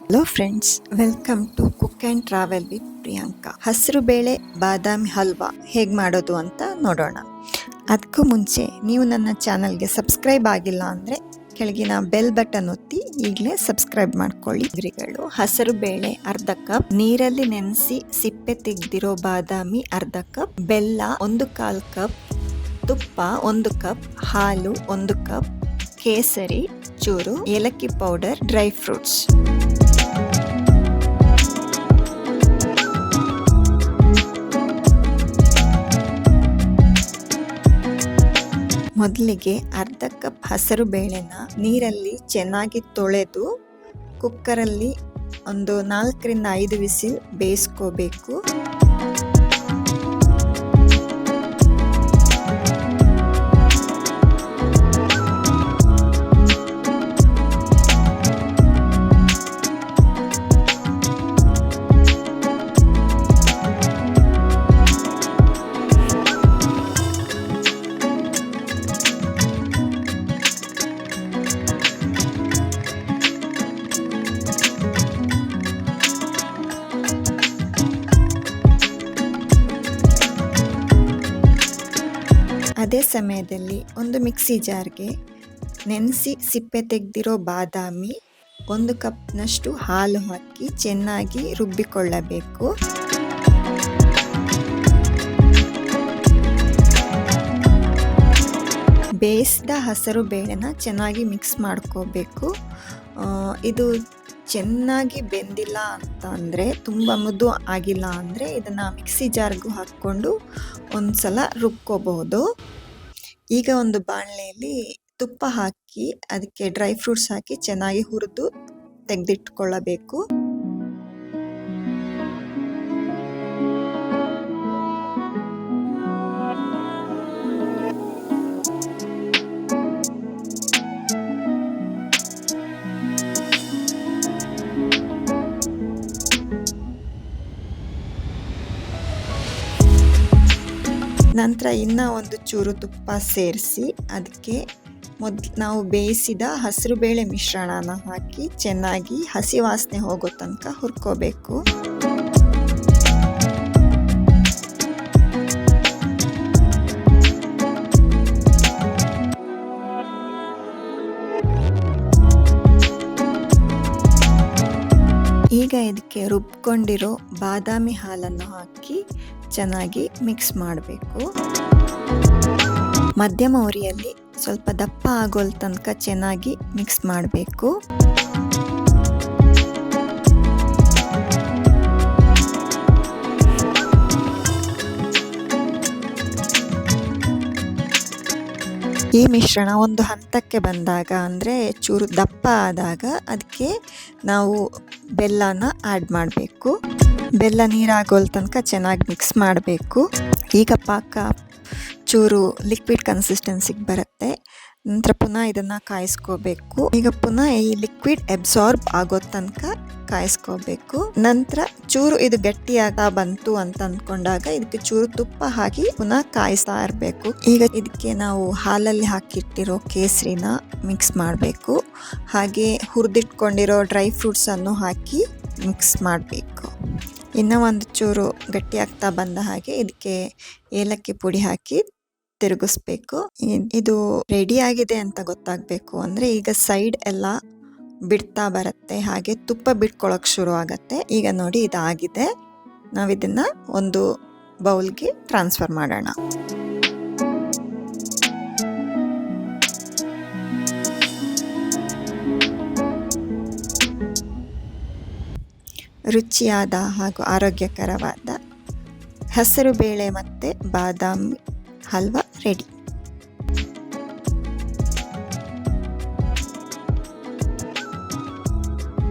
Hello friends, welcome to cook and travel with Priyanka. ಹಸಿರು ಬೇಳೆ ಬಾದಾಮಿ ಹಲ್ವಾ ಹೇಗೆ ಮಾಡೋದು ಅಂತ ನೋಡೋಣ. ಅದಕ್ಕೂ ಮುಂಚೆ ನೀವು ನನ್ನ ಚಾನಲ್ಗೆ ಸಬ್ಸ್ಕ್ರೈಬ್ ಆಗಿಲ್ಲ ಅಂದರೆ ಕೆಳಗಿನ ಬೆಲ್ ಬಟನ್ ಒತ್ತಿ ಈಗಲೇ ಸಬ್ಸ್ಕ್ರೈಬ್ ಮಾಡ್ಕೊಳ್ಳಿ. ಹಸಿರು ಬೇಳೆ ಅರ್ಧ ಕಪ್, ನೀರಲ್ಲಿ ನೆನೆಸಿ ಸಿಪ್ಪೆ ತೆಗೆದಿರೋ ಬಾದಾಮಿ ಅರ್ಧ ಕಪ್, ಬೆಲ್ಲ 1/4 ಕಪ್, ತುಪ್ಪ 1 ಕಪ್, ಹಾಲು 1 ಕಪ್, ಕೇಸರಿ ಚೂರು, ಏಲಕ್ಕಿ ಪೌಡರ್, ಡ್ರೈ ಫ್ರೂಟ್ಸ್. ಮೊದಲಿಗೆ ಅರ್ಧ ಕಪ್ ಹಸಿರು ಬೇಳೆನ ನೀರಲ್ಲಿ ಚೆನ್ನಾಗಿ ತೊಳೆದು ಕುಕ್ಕರಲ್ಲಿ ಒಂದು 4ರಿಂದ 5 ವಿಸಿಲ್ ಬೇಯಿಸ್ಕೋಬೇಕು. ಅದೇ ಸಮಯದಲ್ಲಿ ಒಂದು ಮಿಕ್ಸಿ ಜಾರ್ಗೆ ನೆನೆಸಿ ಸಿಪ್ಪೆ ತೆಗೆದಿರೋ ಬಾದಾಮಿ, 1 ಕಪ್ನಷ್ಟು ಹಾಲು ಹಾಕಿ ಚೆನ್ನಾಗಿ ರುಬ್ಬಿಕೊಳ್ಳಬೇಕು. ಬೇಯಿಸಿದ ಹಸಿರು ಬೇಳೆನ ಚೆನ್ನಾಗಿ ಮಿಕ್ಸ್ ಮಾಡ್ಕೋಬೇಕು. ಇದು ಚೆನ್ನಾಗಿ ಬೆಂದಿಲ್ಲ ಅಂತ ಅಂದರೆ, ತುಂಬ ಮೃದು ಆಗಿಲ್ಲ ಅಂದರೆ ಇದನ್ನು ಮಿಕ್ಸಿ ಜಾರ್ಗೂ ಹಾಕ್ಕೊಂಡು ಒಂದು ಸಲ ರುಬ್ಕೋಬಹುದು. ಈಗ ಒಂದು ಬಾಣಲೆಯಲ್ಲಿ ತುಪ್ಪ ಹಾಕಿ ಅದಕ್ಕೆ ಡ್ರೈ ಫ್ರೂಟ್ಸ್ ಹಾಕಿ ಚೆನ್ನಾಗಿ ಹುರಿದು ತೆಗೆದಿಟ್ಕೊಳ್ಳಬೇಕು. ನಂತರ ಇನ್ನೂ ಒಂದು ಚೂರು ತುಪ್ಪ ಸೇರಿಸಿ ಅದಕ್ಕೆ ನಾವು ಬೇಯಿಸಿದ ಹಸಿರು ಬೇಳೆ ಮಿಶ್ರಣನ ಹಾಕಿ ಚೆನ್ನಾಗಿ ಹಸಿ ವಾಸನೆ ಹೋಗೋ ತನಕ ಹುರ್ಕೋಬೇಕು. ಈಗ ಇದಕ್ಕೆ ರುಬ್ಕೊಂಡಿರೋ ಬಾದಾಮಿ ಹಾಲನ್ನು ಹಾಕಿ ಚೆನ್ನಾಗಿ ಮಿಕ್ಸ್ ಮಾಡಬೇಕು. ಮಧ್ಯಮ ಉರಿಯಲ್ಲಿ ಸ್ವಲ್ಪ ದಪ್ಪ ಆಗೋಲ್ ತನಕ ಚೆನ್ನಾಗಿ ಮಿಕ್ಸ್ ಮಾಡಬೇಕು. ಈ ಮಿಶ್ರಣ ಒಂದು ಹಂತಕ್ಕೆ ಬಂದಾಗ, ಅಂದರೆ ಚೂರು ದಪ್ಪ ಆದಾಗ, ಅದಕ್ಕೆ ನಾವು ಬೆಲ್ಲನ ಆ್ಯಡ್ ಮಾಡಬೇಕು. ಬೆಲ್ಲ ನೀರಾಗೋಲ್ ತನಕ ಚೆನ್ನಾಗಿ ಮಿಕ್ಸ್ ಮಾಡಬೇಕು. ಈಗ ಪಾಕ ಚೂರು ಲಿಕ್ವಿಡ್ ಕನ್ಸಿಸ್ಟೆನ್ಸಿಗೆ ಬರುತ್ತೆ. ನಂತರ ಪುನಃ ಇದನ್ನು ಕಾಯಿಸ್ಕೋಬೇಕು. ಈಗ ಪುನಃ ಈ ಲಿಕ್ವಿಡ್ ಅಬ್ಸಾರ್ಬ್ ಆಗೋ ತನಕ ಕಾಯಿಸ್ಕೋಬೇಕು. ನಂತರ ಚೂರು ಇದು ಗಟ್ಟಿಯಾಗ ಬಂತು ಅಂತ ಅಂದ್ಕೊಂಡಾಗ ಇದಕ್ಕೆ ಚೂರು ತುಪ್ಪ ಹಾಕಿ ಪುನಃ ಕಾಯಿಸ್ತಾ ಇರಬೇಕು. ಈಗ ಇದಕ್ಕೆ ನಾವು ಹಾಲಲ್ಲಿ ಹಾಕಿಟ್ಟಿರೋ ಕೇಸರಿನ ಮಿಕ್ಸ್ ಮಾಡಬೇಕು. ಹಾಗೆ ಹುರಿದಿಟ್ಕೊಂಡಿರೋ ಡ್ರೈ ಫ್ರೂಟ್ಸನ್ನು ಹಾಕಿ ಮಿಕ್ಸ್ ಮಾಡಬೇಕು. ಇನ್ನೂ ಒಂದು ಚೂರು ಗಟ್ಟಿ ಆಗ್ತಾ ಬಂದ ಹಾಗೆ ಇದಕ್ಕೆ ಏಲಕ್ಕಿ ಪುಡಿ ಹಾಕಿ ತಿರುಗಿಸ್ಬೇಕು. ಇದು ರೆಡಿ ಆಗಿದೆ ಅಂತ ಗೊತ್ತಾಗಬೇಕು ಅಂದರೆ ಈಗ ಸೈಡ್ ಎಲ್ಲ ಬಿಡ್ತಾ ಬರುತ್ತೆ, ಹಾಗೆ ತುಪ್ಪ ಬಿಟ್ಕೊಳ್ಳೋಕೆ ಶುರು ಆಗುತ್ತೆ. ಈಗ ನೋಡಿ ಇದಾಗಿದೆ. ನಾವಿದನ್ನು ಒಂದು ಬೌಲ್ಗೆ ಟ್ರಾನ್ಸ್ಫರ್ ಮಾಡೋಣ. ರುಚಿಯಾದ ಹಾಗೂ ಆರೋಗ್ಯಕರವಾದ ಹಸಿರು ಬೇಳೆ ಮತ್ತು ಬಾದಾಮಿ ಹಲ್ವಾ ರೆಡಿ.